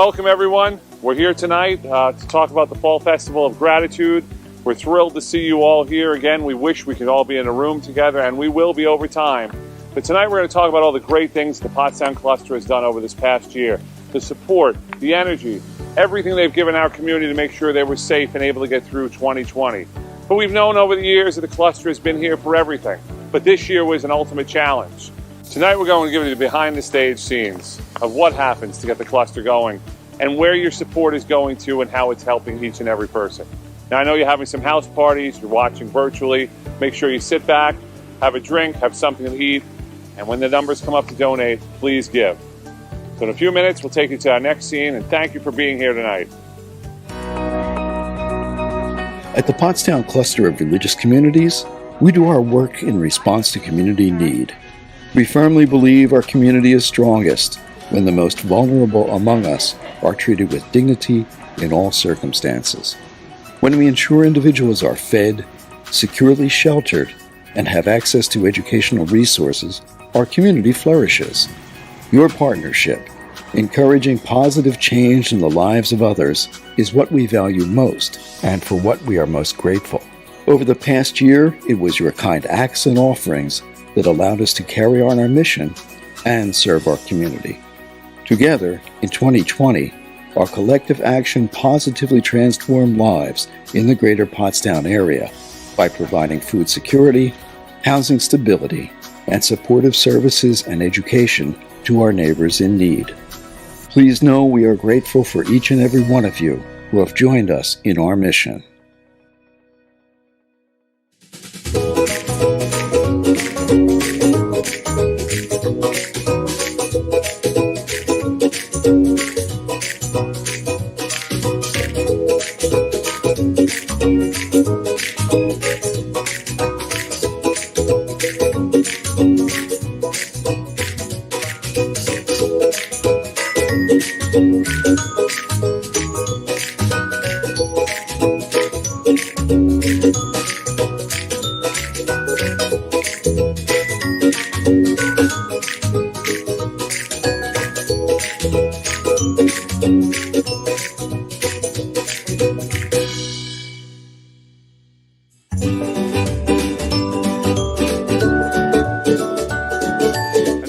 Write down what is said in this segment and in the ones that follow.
welcome everyone. We're here tonight to talk about the Fall Festival of Gratitude. We're thrilled to see you all here again. We wish we could all be in a room together, and we will be over time. But tonight we're going to talk about all the great things the Pottstown Cluster has done over this past year. The support, the energy, everything they've given our community to make sure they were safe and able to get through 2020. But we've known over the years that the cluster has been here for everything. But this year was an ultimate challenge. Tonight we're going to give you the behind the stage scenes of what happens to get the cluster going and where your support is going to and how it's helping each and every person. Now I know you're having some house parties, you're watching virtually. Make sure you sit back, have a drink, have something to eat, and when the numbers come up to donate, please give. So in a few minutes we'll take you to our next scene, and thank you for being here tonight. At the Pottstown Cluster of Religious Communities, we do our work in response to community need. We firmly believe our community is strongest when the most vulnerable among us are treated with dignity in all circumstances. When we ensure individuals are fed, securely sheltered, and have access to educational resources, our community flourishes. Your partnership, encouraging positive change in the lives of others, is what we value most and for what we are most grateful. Over the past year, it was your kind acts and offerings that allowed us to carry on our mission and serve our community. Together, in 2020, our collective action positively transformed lives in the greater Pottstown area by providing food security, housing stability, and supportive services and education to our neighbors in need. Please know we are grateful for each and every one of you who have joined us in our mission.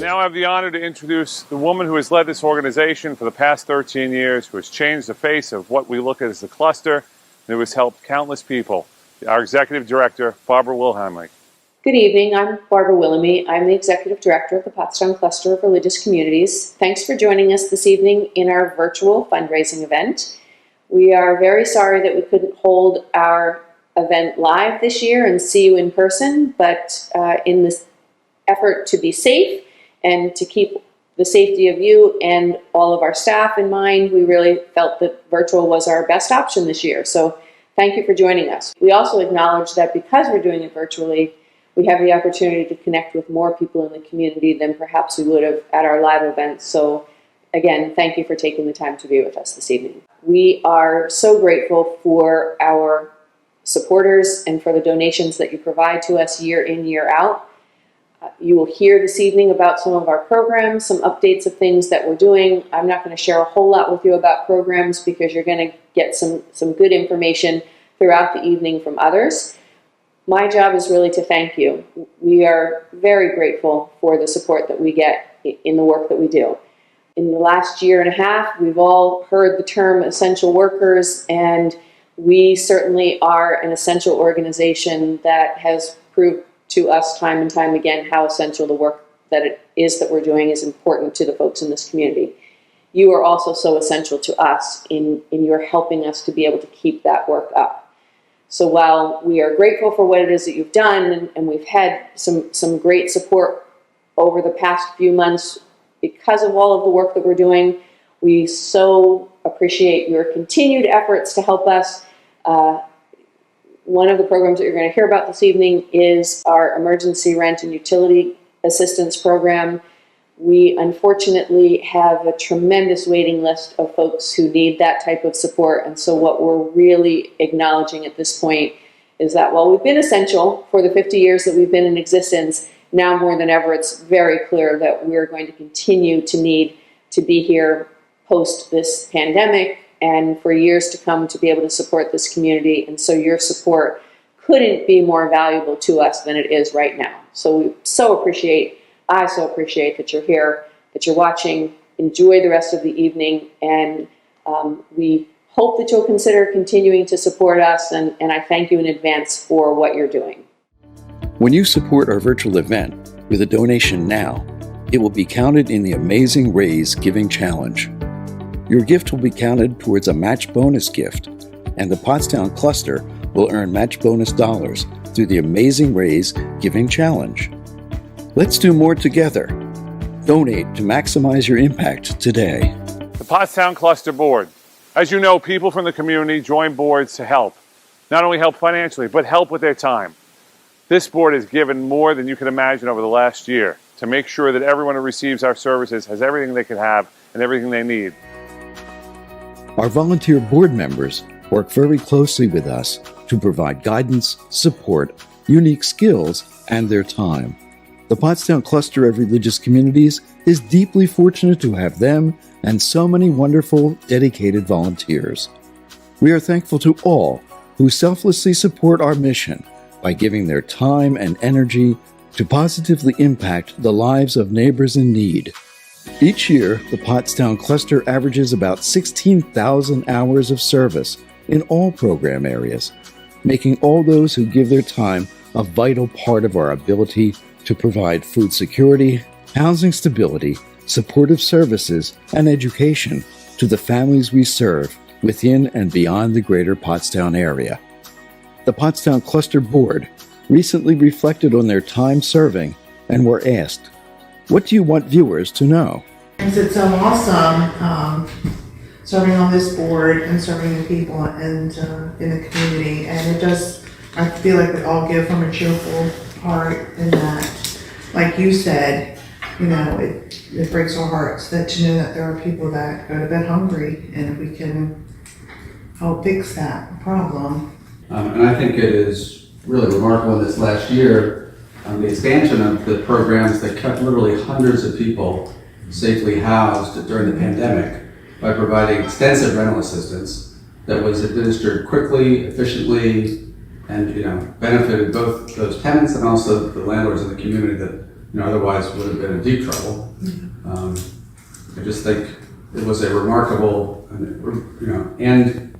I have the honor to introduce the woman who has led this organization for the past 13 years, who has changed the face of what we look at as the cluster, and who has helped countless people. Our Executive Director, Barbara Wilhelmy. Good evening, I'm Barbara Wilhelmy. I'm the Executive Director of the Pottstown Cluster of Religious Communities. Thanks for joining us this evening in our virtual fundraising event. We are very sorry that we couldn't hold our event live this year and see you in person, but in this effort to be safe and to keep the safety of you and all of our staff in mind, we really felt that virtual was our best option this year. So thank you for joining us. We also acknowledge that because we're doing it virtually, we have the opportunity to connect with more people in the community than perhaps we would have at our live events. So again, thank you for taking the time to be with us this evening. We are so grateful for our supporters and for the donations that you provide to us year in, year out. You will hear this evening about some of our programs, some updates of things that we're doing. I'm not going to share a whole lot with you about programs because you're going to get some good information throughout the evening from others. My job is really to thank you. We are very grateful for the support that we get in the work that we do. In the last year and a half, we've all heard the term essential workers, and we certainly are an essential organization that has proved to us time and time again how essential the work that it is that we're doing is important to the folks in this community. You are also so essential to us in your helping us to be able to keep that work up. So while we are grateful for what it is that you've done, and we've had some great support over the past few months because of all of the work that we're doing, we so appreciate your continued efforts to help us. One of the programs that you're going to hear about this evening is our emergency rent and utility assistance program. We unfortunately have a tremendous waiting list of folks who need that type of support, and so what we're really acknowledging at this point is that while we've been essential for the 50 years that we've been in existence, now more than ever it's very clear that we're going to continue to need to be here post this pandemic and for years to come to be able to support this community. And so your support couldn't be more valuable to us than it is right now. So I so appreciate that you're here, that you're watching. Enjoy the rest of the evening, and we hope that you'll consider continuing to support us, and I thank you in advance for what you're doing. When you support our virtual event with a donation now, it will be counted in the Amazing Raise Giving Challenge. Your gift will be counted towards a match bonus gift, and the Pottstown Cluster will earn match bonus dollars through the Amazing Raise Giving Challenge. Let's do more together. Donate to maximize your impact today. The Pottstown Cluster Board. As you know, people from the community join boards to help. Not only help financially, but help with their time. This board has given more than you can imagine over the last year to make sure that everyone who receives our services has everything they can have and everything they need. Our volunteer board members work very closely with us to provide guidance, support, unique skills, and their time. The Pottstown Cluster of Religious Communities is deeply fortunate to have them and so many wonderful, dedicated volunteers. We are thankful to all who selflessly support our mission by giving their time and energy to positively impact the lives of neighbors in need. Each year, the Pottstown Cluster averages about 16,000 hours of service in all program areas, making all those who give their time a vital part of our ability to provide food security, housing stability, supportive services, and education to the families we serve within and beyond the greater Pottstown area. The Pottstown Cluster Board recently reflected on their time serving and were asked, "What do you want viewers to know?" It's so awesome serving on this board and serving the people and in the community, and I feel like we all give from a cheerful heart in that, like you said, it breaks our hearts that to know that there are people that go to bed hungry, and if we can help fix that problem. And I think it is really remarkable in this last year, the expansion of the programs that kept literally hundreds of people safely housed during the pandemic by providing extensive rental assistance that was administered quickly, efficiently, and benefited both those tenants and also the landlords in the community that otherwise would have been in deep trouble. I just think it was a remarkable, and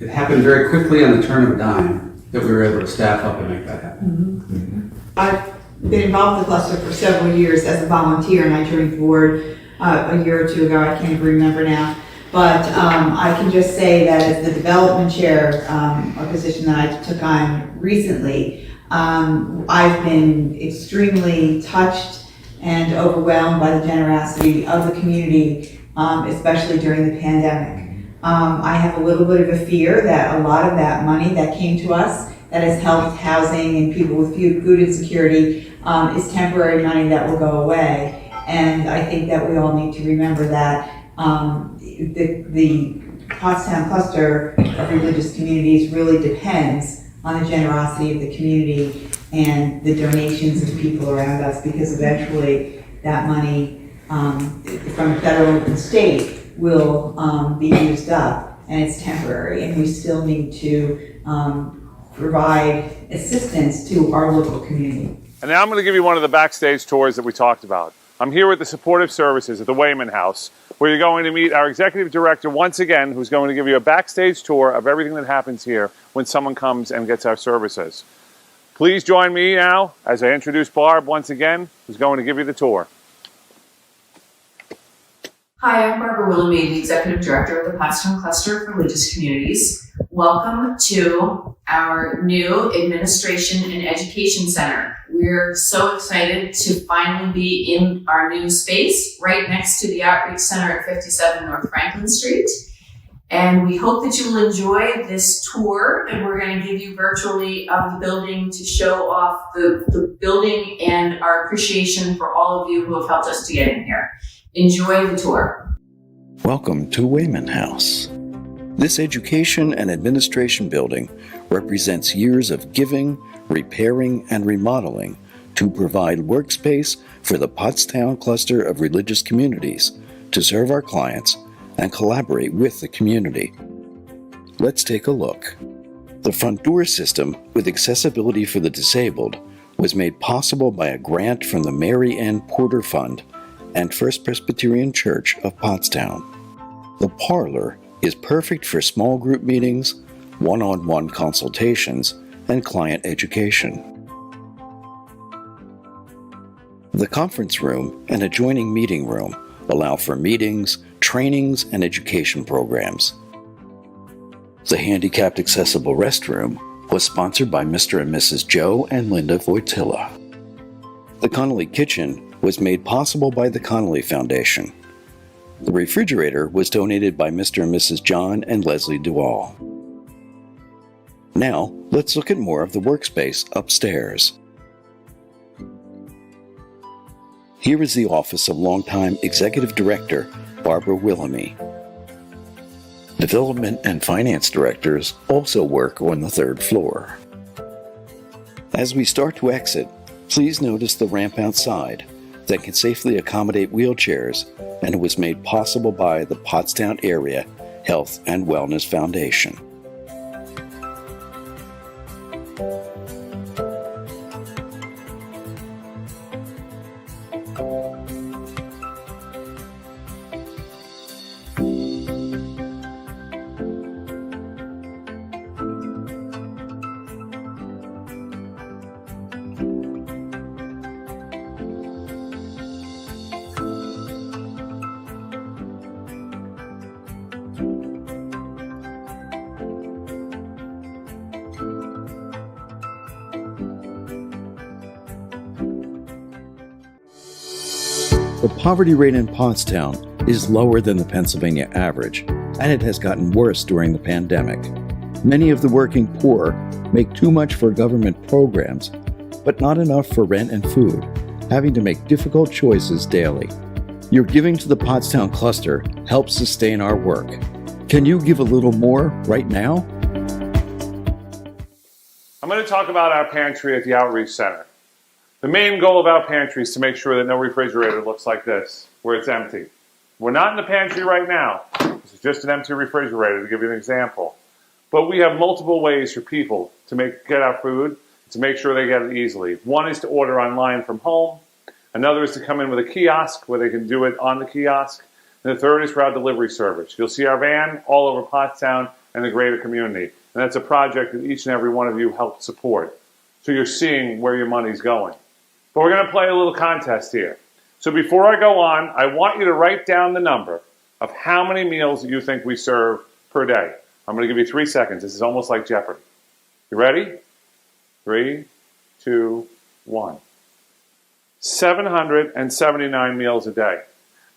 it happened very quickly on the turn of a dime that we were able to staff up and make that happen. I've been involved with the cluster for several years as a volunteer, and I joined the board a year or two ago. I can't even remember now. But I can just say that as the development chair, a position that I took on recently, I've been extremely touched and overwhelmed by the generosity of the community, especially during the pandemic. I have a little bit of a fear that a lot of that money that came to us that has helped housing and people with food insecurity is temporary money that will go away. And I think that we all need to remember that the Pottstown Cluster of Religious Communities really depends on the generosity of the community and the donations of people around us, because eventually that money from federal and state will be used up, and it's temporary, and we still need to provide assistance to our local community. And now I'm going to give you one of the backstage tours that we talked about. I'm here with the supportive services at the Wayman House, where you're going to meet our executive director once again, who's going to give you a backstage tour of everything that happens here when someone comes and gets our services. Please join me now as I introduce Barb once again, who's going to give you the tour. Hi, I'm Barbara Willoughby, the Executive Director of the Pottstown Cluster of Religious Communities. Welcome to our new Administration and Education Center. We're so excited to finally be in our new space right next to the Outreach Center at 57 North Franklin Street. And we hope that you will enjoy this tour that we're going to give you virtually of the building to show off the building and our appreciation for all of you who have helped us to get in here. Enjoy the tour. Welcome to Wayman House. This education and administration building represents years of giving, repairing, and remodeling to provide workspace for the Pottstown Cluster of Religious Communities to serve our clients and collaborate with the community. Let's take a look. The front door system with accessibility for the disabled was made possible by a grant from the Mary Ann Porter Fund and First Presbyterian Church of Pottstown. The parlor is perfect for small group meetings, one-on-one consultations, and client education. The conference room and adjoining meeting room allow for meetings, trainings, and education programs. The handicapped accessible restroom was sponsored by Mr. and Mrs. Joe and Linda Voitila. The Connolly Kitchen was made possible by the Connolly Foundation. The refrigerator was donated by Mr. and Mrs. John and Leslie Duval. Now, let's look at more of the workspace upstairs. Here is the office of longtime Executive Director Barbara Willoughby. Development and Finance Directors also work on the third floor. As we start to exit, please notice the ramp outside that can safely accommodate wheelchairs, and it was made possible by the Pottstown Area Health and Wellness Foundation. The poverty rate in Pottstown is lower than the Pennsylvania average, and it has gotten worse during the pandemic. Many of the working poor make too much for government programs, but not enough for rent and food, having to make difficult choices daily. Your giving to the Pottstown Cluster helps sustain our work. Can you give a little more right now? I'm going to talk about our pantry at the Outreach Center. The main goal of our pantry is to make sure that no refrigerator looks like this, where it's empty. We're not in the pantry right now. This is just an empty refrigerator, to give you an example. But we have multiple ways for people to get our food, to make sure they get it easily. One is to order online from home. Another is to come in with a kiosk where they can do it on the kiosk. And the third is for our delivery service. You'll see our van all over Pottstown and the greater community. And that's a project that each and every one of you helped support. So you're seeing where your money's going. But we're going to play a little contest here. So before I go on, I want you to write down the number of how many meals you think we serve per day. I'm going to give you 3 seconds. This is almost like Jeopardy. You ready? 3, 2, 1. 779 meals a day.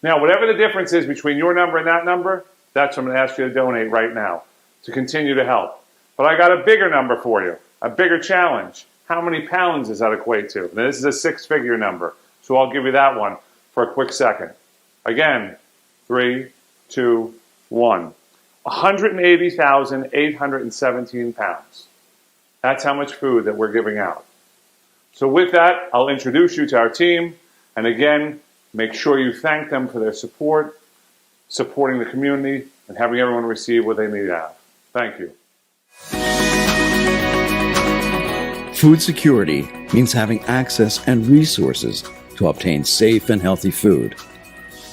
Now, whatever the difference is between your number and that number, that's what I'm going to ask you to donate right now to continue to help. But I got a bigger number for you, a bigger challenge. How many pounds does that equate to? Now, this is a 6-figure number, so I'll give you that one for a quick second. Again, 3, 2, 1. 180,817 pounds. That's how much food that we're giving out. So with that, I'll introduce you to our team. And again, make sure you thank them for their support, supporting the community, and having everyone receive what they need to have. Thank you. Food security means having access and resources to obtain safe and healthy food.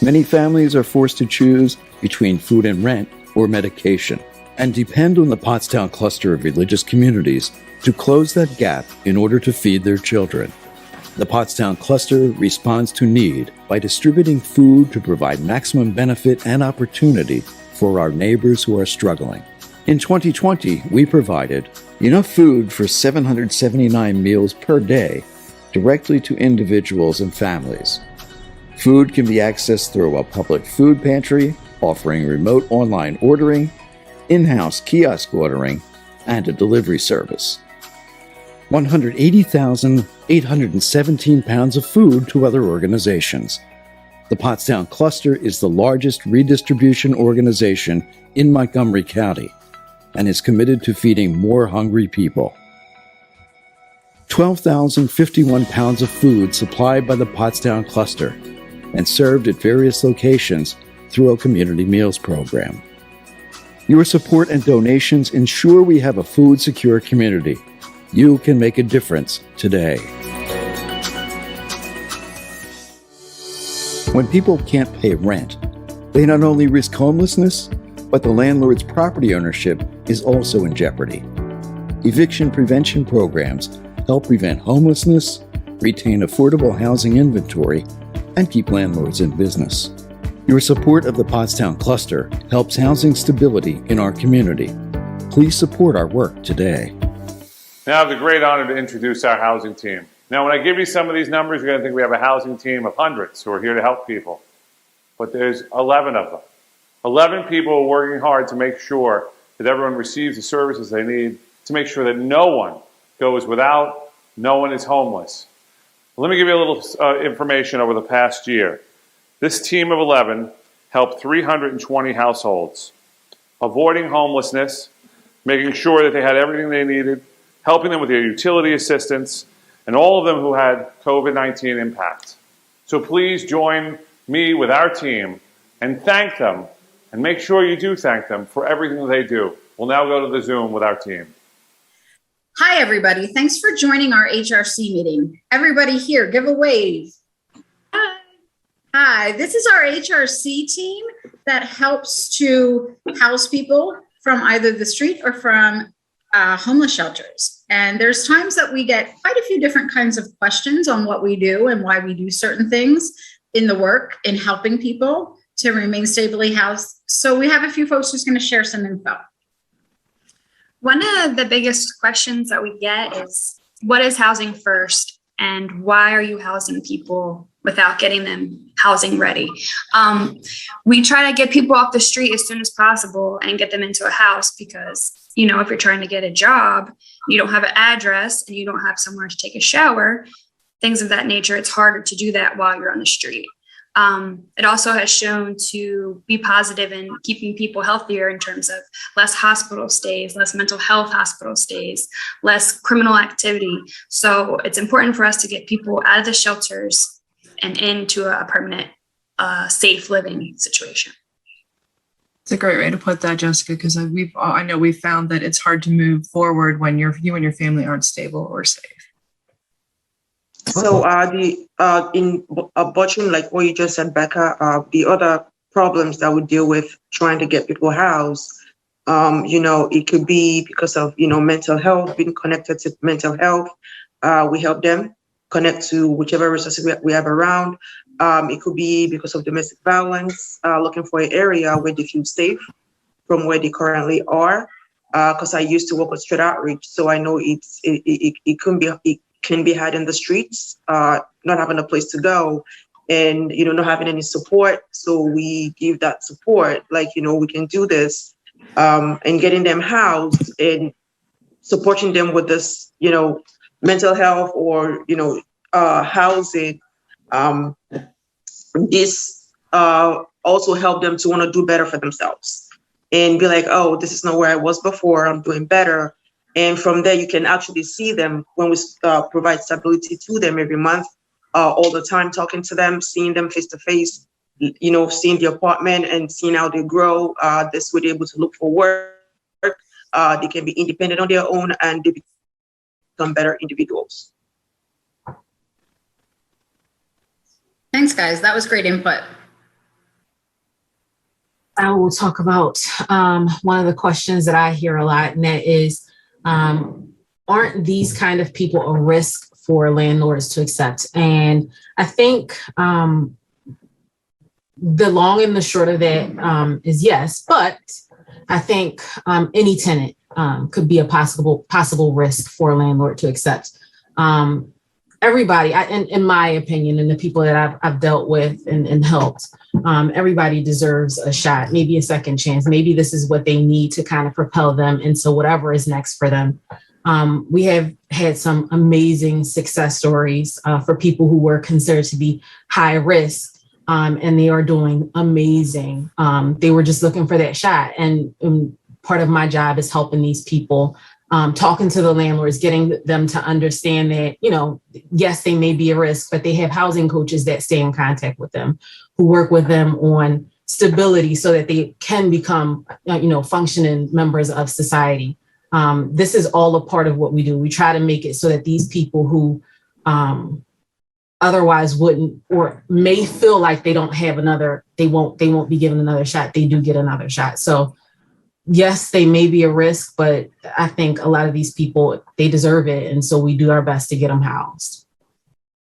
Many families are forced to choose between food and rent or medication, and depend on the Pottstown Cluster of religious communities to close that gap in order to feed their children. The Pottstown Cluster responds to need by distributing food to provide maximum benefit and opportunity for our neighbors who are struggling. In 2020, we provided enough food for 779 meals per day directly to individuals and families. Food can be accessed through a public food pantry, offering remote online ordering, in-house kiosk ordering, and a delivery service. 180,817 pounds of food to other organizations. The Pottstown Cluster is the largest redistribution organization in Montgomery County and is committed to feeding more hungry people. 12,051 pounds of food supplied by the Pottstown Cluster and served at various locations through a community meals program. Your support and donations ensure we have a food-secure community. You can make a difference today. When people can't pay rent, they not only risk homelessness, but the landlord's property ownership is also in jeopardy. Eviction prevention programs help prevent homelessness, retain affordable housing inventory, and keep landlords in business. Your support of the Pottstown Cluster helps housing stability in our community. Please support our work today. Now I have the great honor to introduce our housing team. Now when I give you some of these numbers, you're going to think we have a housing team of hundreds who are here to help people. But there's 11 of them. 11 people are working hard to make sure that everyone receives the services they need, to make sure that no one goes without, no one is homeless. Let me give you a little information over the past year. This team of 11 helped 320 households, avoiding homelessness, making sure that they had everything they needed, helping them with their utility assistance, and all of them who had COVID-19 impact. So please join me with our team and thank them, and make sure you do thank them for everything that they do. We'll now go to the Zoom with our team. Hi, everybody. Thanks for joining our HRC meeting. Everybody here, give a wave. Hi. Hi, this is our HRC team that helps to house people from either the street or from homeless shelters. And there's times that we get quite a few different kinds of questions on what we do and why we do certain things in the work in helping people to remain stably housed. So we have a few folks who's going to share some info. One of the biggest questions that we get is, what is housing first, and why are you housing people without getting them housing ready? We try to get people off the street as soon as possible and get them into a house because, you know, if you're trying to get a job, you don't have an address and you don't have somewhere to take a shower, things of that nature, it's harder to do that while you're on the street. It also has shown to be positive in keeping people healthier in terms of less hospital stays, less mental health hospital stays, less criminal activity. So it's important for us to get people out of the shelters and into a permanent, safe living situation. It's a great way to put that, Jessica, because I know we've found that it's hard to move forward when you and your family aren't stable or safe. So in butchering, like what you just said, Becca, the other problems that we deal with trying to get people housed, it could be because of, mental health, being connected to mental health. We help them connect to whichever resources we have around. It could be because of domestic violence, looking for an area where they feel safe from where they currently are. Because I used to work with street outreach, so I know it can be had in the streets, not having a place to go, and not having any support. So we give that support, we can do this, and getting them housed and supporting them with this, mental health or housing. This also help them to want to do better for themselves and be like, oh, this is not where I was before. I'm doing better. And from there, you can actually see them when we provide stability to them every month, all the time, talking to them, seeing them face to face, seeing the apartment and seeing how they grow. This way, they're able to look for work. They can be independent on their own and they become better individuals. Thanks, guys. That was great input. I will talk about one of the questions that I hear a lot, and that is, aren't these kind of people a risk for landlords to accept? And I think the long and the short of that is yes, but I think any tenant could be a possible risk for a landlord to accept. Everybody, in my opinion, and the people that I've dealt with and helped, everybody deserves a shot, maybe a second chance. Maybe this is what they need to kind of propel them into whatever is next for them. We have had some amazing success stories for people who were considered to be high risk, and they are doing amazing. They were just looking for that shot. And part of my job is helping these people, talking to the landlords, getting them to understand that, yes, they may be a risk, but they have housing coaches that stay in contact with them, who work with them on stability so that they can become, functioning members of society. This is all a part of what we do. We try to make it so that these people who otherwise wouldn't or may feel like they don't have they won't be given another shot, they do get another shot. So yes, they may be a risk, but I think a lot of these people, they deserve it. And so we do our best to get them housed.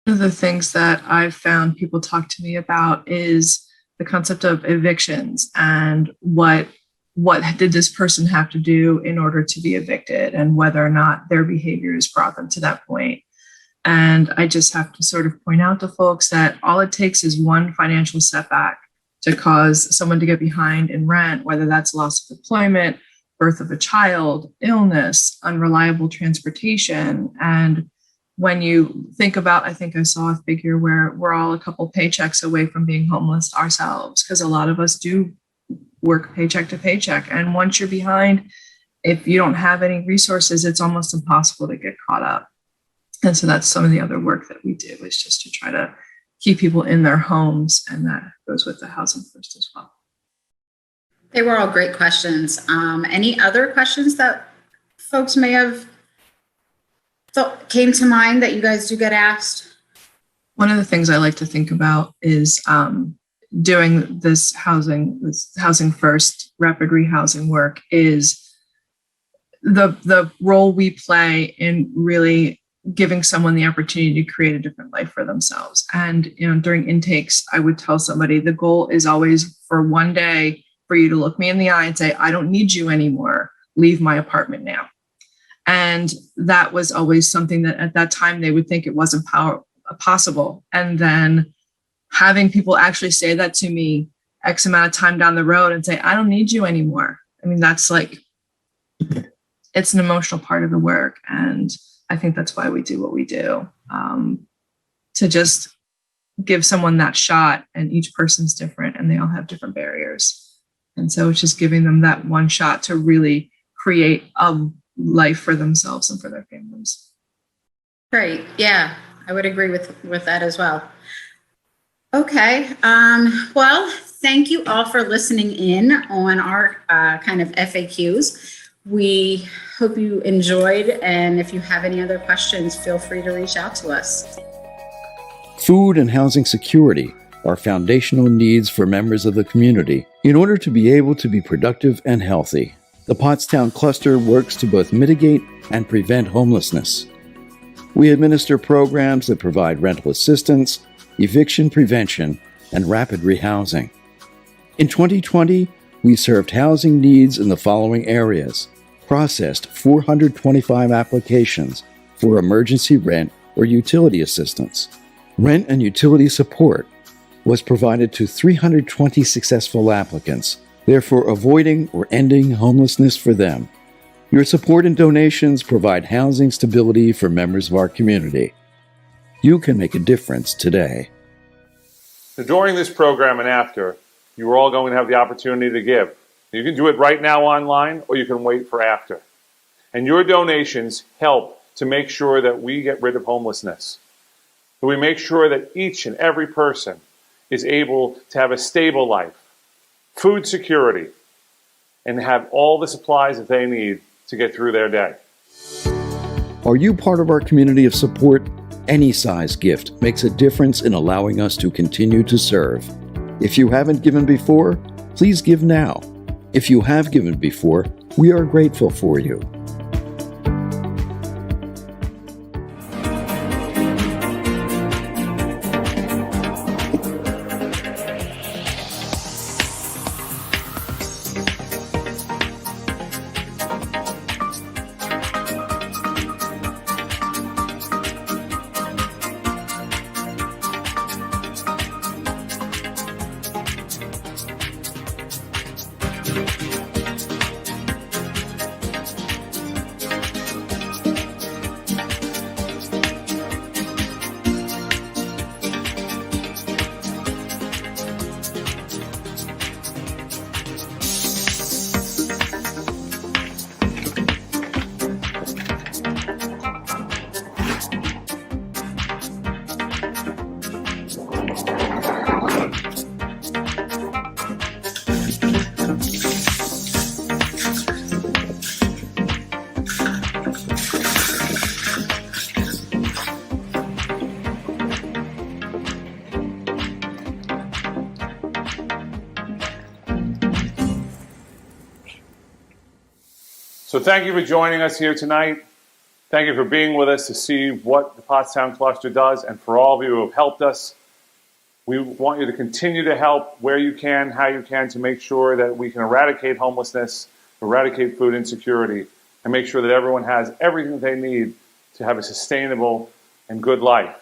One of the things that I've found people talk to me about is the concept of evictions and what did this person have to do in order to be evicted and whether or not their behaviors brought them to that point. And I just have to sort of point out to folks that all it takes is one financial setback to cause someone to get behind in rent, whether that's loss of employment, birth of a child, illness, unreliable transportation. And when you think about, I think I saw a figure where we're all a couple paychecks away from being homeless ourselves, because a lot of us do work paycheck to paycheck. And once you're behind, if you don't have any resources, it's almost impossible to get caught up. And so that's some of the other work that we do, is just to try to keep people in their homes. And that goes with the Housing First as well. They were all great questions. Any other questions that folks may have thought came to mind that you guys do get asked? One of the things I like to think about is doing this housing first rapid rehousing work is the role we play in really giving someone the opportunity to create a different life for themselves. And during intakes, I would tell somebody the goal is always for one day for you to look me in the eye and say, I don't need you anymore. Leave my apartment now. And that was always something that at that time they would think it wasn't possible. And then having people actually say that to me X amount of time down the road and say, I don't need you anymore. I mean, that's it's an emotional part of the work. And I think that's why we do what we do, to just give someone that shot. And each person's different and they all have different barriers. And so it's just giving them that one shot to really create a life for themselves and for their families. Great. Yeah, I would agree with that as well. Okay. Well, thank you all for listening in on our kind of FAQs. We hope you enjoyed, and if you have any other questions, feel free to reach out to us. Food and housing security are foundational needs for members of the community in order to be able to be productive and healthy. The Pottstown Cluster works to both mitigate and prevent homelessness. We administer programs that provide rental assistance, eviction prevention, and rapid rehousing. In 2020, we served housing needs in the following areas: processed 425 applications for emergency rent or utility assistance. Rent and utility support was provided to 320 successful applicants, therefore avoiding or ending homelessness for them. Your support and donations provide housing stability for members of our community. You can make a difference today. So during this program and after, you are all going to have the opportunity to give. You can do it right now online, or you can wait for after. And your donations help to make sure that we get rid of homelessness. That we make sure that each and every person is able to have a stable life, food security, and have all the supplies that they need to get through their day. Are you part of our community of support? Any size gift makes a difference in allowing us to continue to serve. If you haven't given before, please give now. If you have given before, we are grateful for you. So thank you for joining us here tonight. Thank you for being with us to see what the Pottstown Cluster does, and for all of you who have helped us. We want you to continue to help where you can, how you can, to make sure that we can eradicate homelessness, eradicate food insecurity, and make sure that everyone has everything they need to have a sustainable and good life.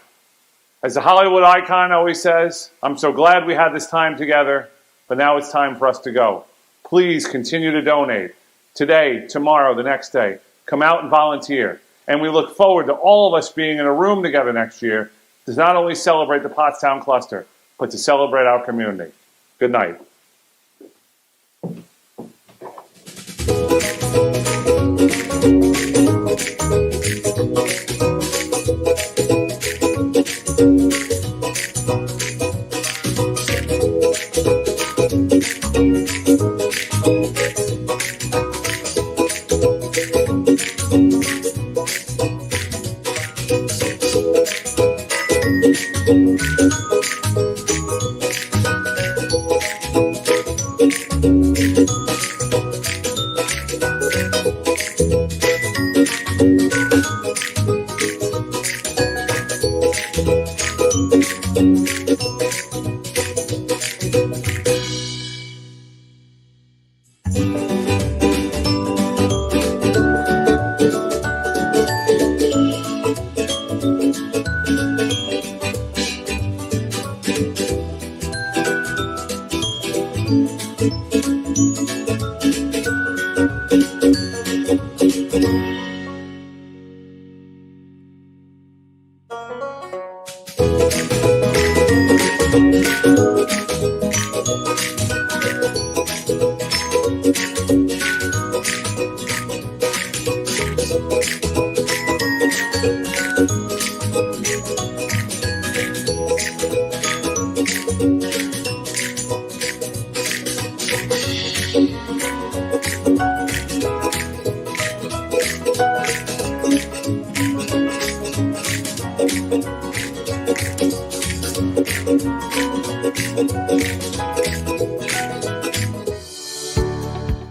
As the Hollywood icon always says, I'm so glad we had this time together, but now it's time for us to go. Please continue to donate. Today, tomorrow, the next day. Come out and volunteer. And we look forward to all of us being in a room together next year to not only celebrate the Pottstown Cluster, but to celebrate our community. Good night.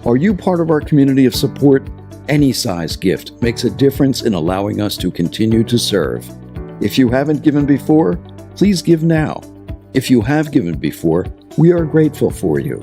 Are you part of our community of support? Any size gift makes a difference in allowing us to continue to serve. If you haven't given before, please give now. If you have given before, we are grateful for you.